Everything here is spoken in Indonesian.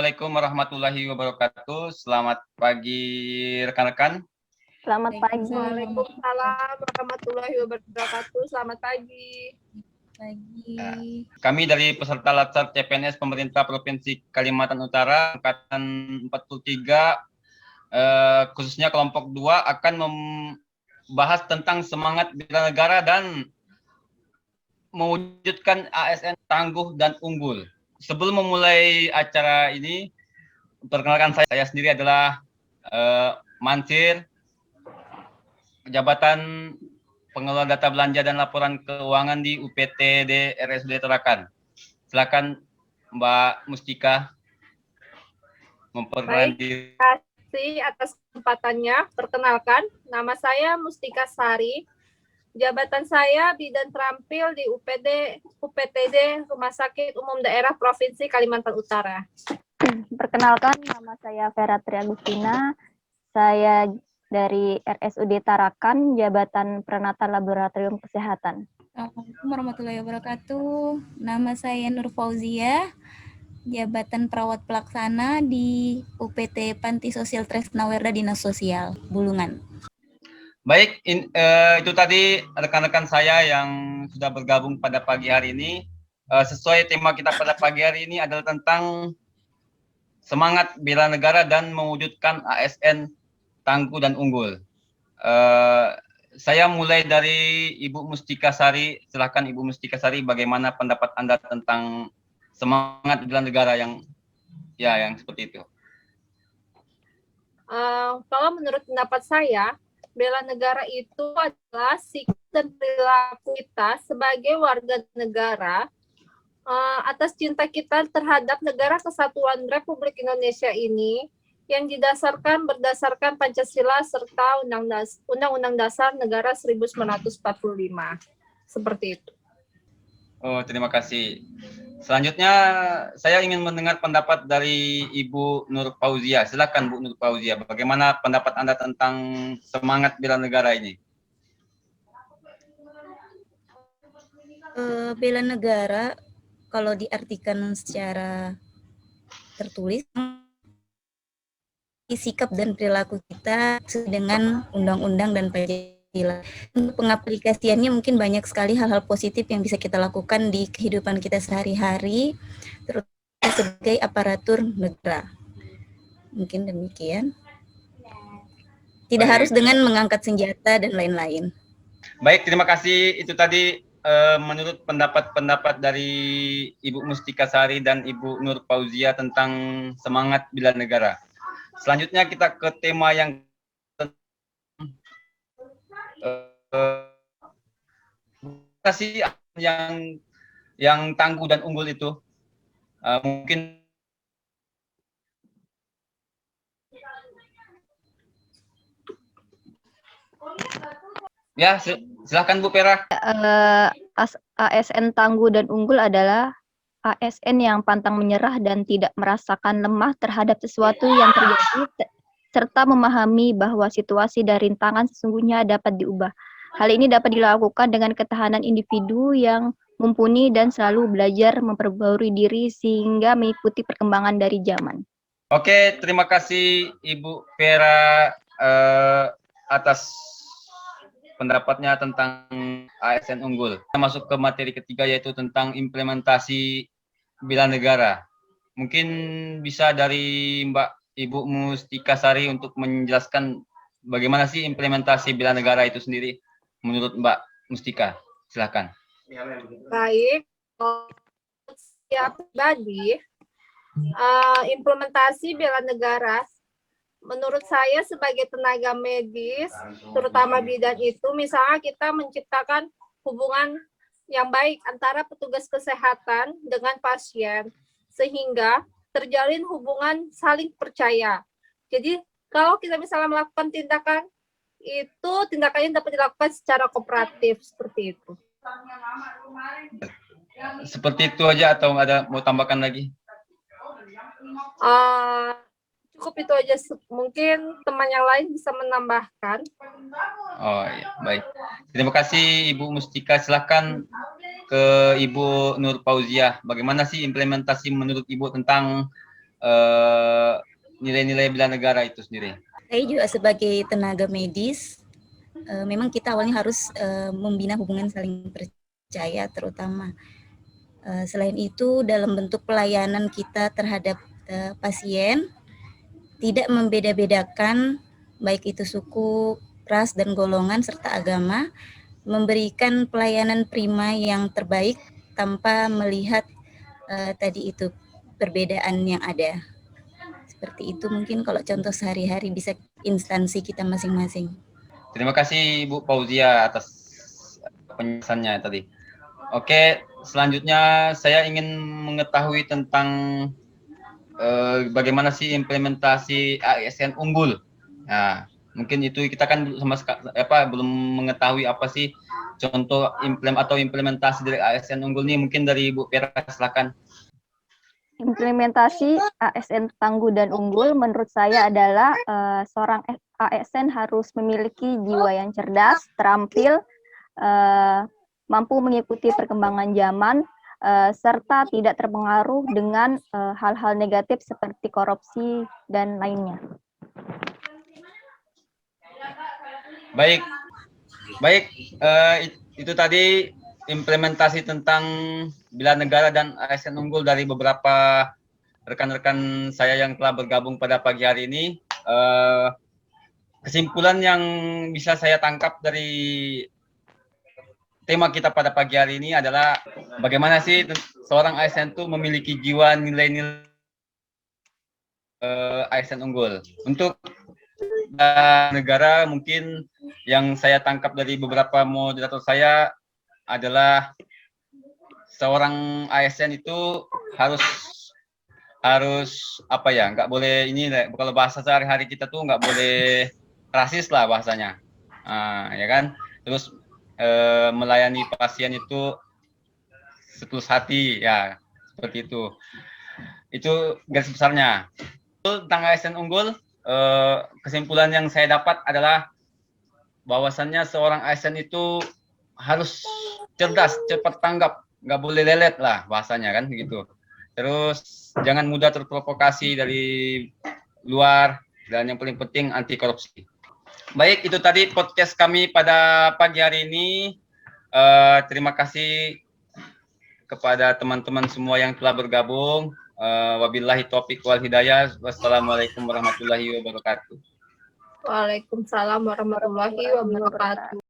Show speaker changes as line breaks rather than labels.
Assalamualaikum warahmatullahi wabarakatuh. Selamat pagi rekan-rekan.
Selamat pagi.
Waalaikumsalam warahmatullahi wabarakatuh. Selamat pagi.
Kami dari peserta Latsar CPNS Pemerintah Provinsi Kalimantan Utara angkatan 43 khususnya kelompok 2 akan membahas tentang semangat bela negara dan mewujudkan ASN tangguh dan unggul. Sebelum memulai acara ini, perkenalkan saya sendiri adalah Mansir, Jabatan Pengelola Data Belanja dan Laporan Keuangan di UPTD RSUD Tarakan. Silakan Mbak Mustika memperkenalkan diri.
Terima kasih atas kesempatannya. Perkenalkan, nama saya Mustika Sari. Jabatan saya Bidan Terampil di UPTD Rumah Sakit Umum Daerah Provinsi Kalimantan Utara.
Perkenalkan, nama saya Vera Triagustina. Saya dari RSUD Tarakan, Jabatan Peranata Laboratorium Kesehatan.
Assalamualaikum warahmatullahi wabarakatuh. Nama saya Nur Fauzia, Jabatan Perawat Pelaksana di UPT Panti Sosial Tresnawerda Dinas Sosial, Bulungan.
Baik, itu tadi rekan-rekan saya yang sudah bergabung pada pagi hari ini. Sesuai tema kita pada pagi hari ini adalah tentang semangat bela negara dan mewujudkan ASN tangguh dan unggul. Saya mulai dari Ibu Mustika Sari. Silakan Ibu Mustika Sari, bagaimana pendapat Anda tentang semangat bela negara yang seperti itu?
Kalau menurut pendapat saya, bela negara itu adalah sikap dan perilaku kita sebagai warga negara atas cinta kita terhadap negara kesatuan Republik Indonesia ini yang berdasarkan Pancasila serta Undang-Undang Dasar Negara 1945. Seperti itu.
Oh, terima kasih. Selanjutnya saya ingin mendengar pendapat dari Ibu Nur Fauzia. Silakan Bu Nur Fauzia, bagaimana pendapat Anda tentang semangat bela negara ini?
Bela negara kalau diartikan secara tertulis, sikap dan perilaku kita dengan undang-undang dan Pancasila. Untuk pengaplikasiannya mungkin banyak sekali hal-hal positif yang bisa kita lakukan di kehidupan kita sehari-hari, terutama sebagai aparatur negara. Mungkin demikian. Tidak harus dengan mengangkat senjata dan lain-lain.
Baik, terima kasih. Itu tadi menurut pendapat dari Ibu Mustika Sari dan Ibu Nur Fauzia tentang semangat bela negara. Selanjutnya kita ke tema yang yang tangguh dan unggul itu. Mungkin ya, silakan Bu Vera.
ASN tangguh dan unggul adalah ASN yang pantang menyerah dan tidak merasakan lemah terhadap sesuatu yang terjadi, serta memahami bahwa situasi dan rintangan sesungguhnya dapat diubah. Hal ini dapat dilakukan dengan ketahanan individu yang mumpuni dan selalu belajar memperbarui diri sehingga mengikuti perkembangan dari zaman.
Oke, terima kasih Ibu Vera atas pendapatnya tentang ASN unggul. Kita masuk ke materi ketiga, yaitu tentang implementasi bela negara. Mungkin bisa dari Ibu Mustika Sari untuk menjelaskan bagaimana sih implementasi bela negara itu sendiri menurut Mbak Mustika. Silakan.
Baik, saya pribadi, implementasi bela negara menurut saya sebagai tenaga medis, terutama bidan itu, misalnya kita menciptakan hubungan yang baik antara petugas kesehatan dengan pasien, sehingga terjalin hubungan saling percaya. Jadi kalau kita misalnya melakukan tindakan, itu tindakannya dapat dilakukan secara kooperatif, seperti itu.
Seperti itu aja atau ada mau tambahkan lagi?
Cukup itu aja, mungkin teman yang lain bisa menambahkan.
Oh iya, baik. Terima kasih Ibu Mustika. Silakan ke Ibu Nur Fauzia. Bagaimana sih implementasi menurut Ibu tentang nilai-nilai bela negara itu sendiri.
Saya juga sebagai tenaga medis, memang kita awalnya harus membina hubungan saling percaya terutama. Selain itu dalam bentuk pelayanan kita terhadap pasien, tidak membeda-bedakan baik itu suku, ras, dan golongan serta agama, memberikan pelayanan prima yang terbaik tanpa melihat tadi itu perbedaan yang ada. Seperti itu mungkin kalau contoh sehari-hari bisa instansi kita masing-masing.
Terima kasih Bu Fauzia atas penjelasannya tadi. Oke, selanjutnya saya ingin mengetahui tentang bagaimana sih implementasi ASN unggul. Nah, mungkin itu kita kan belum mengetahui apa sih contoh implementasi dari ASN unggul ini. Mungkin dari Bu Vera, silakan.
Implementasi ASN tangguh dan unggul menurut saya adalah seorang ASN harus memiliki jiwa yang cerdas, terampil, mampu mengikuti perkembangan zaman, serta tidak terpengaruh dengan hal-hal negatif seperti korupsi dan lainnya.
Baik, itu tadi implementasi tentang bela negara dan ASN unggul dari beberapa rekan-rekan saya yang telah bergabung pada pagi hari ini. Kesimpulan yang bisa saya tangkap dari tema kita pada pagi hari ini adalah bagaimana sih seorang ASN itu memiliki jiwa nilai-nilai ASN unggul. Untuk negara mungkin yang saya tangkap dari beberapa moderator saya adalah seorang ASN itu harus apa ya, nggak boleh ini, kalau bahasa sehari-hari kita tuh nggak boleh rasis lah bahasanya, ya kan. Terus melayani pasien itu setulus hati, ya seperti itu. Itu garis besarnya. Tentang ASN unggul, kesimpulan yang saya dapat adalah bahwasannya seorang ASN itu harus cerdas, cepat tanggap, nggak boleh lelet lah bahasanya kan begitu. Terus jangan mudah terprovokasi dari luar, dan yang paling penting anti korupsi. Baik, itu tadi podcast kami pada pagi hari ini. Terima kasih kepada teman-teman semua yang telah bergabung. Wabillahi taufiq wal hidayah. Wassalamualaikum warahmatullahi wabarakatuh.
Waalaikumsalam warahmatullahi wabarakatuh.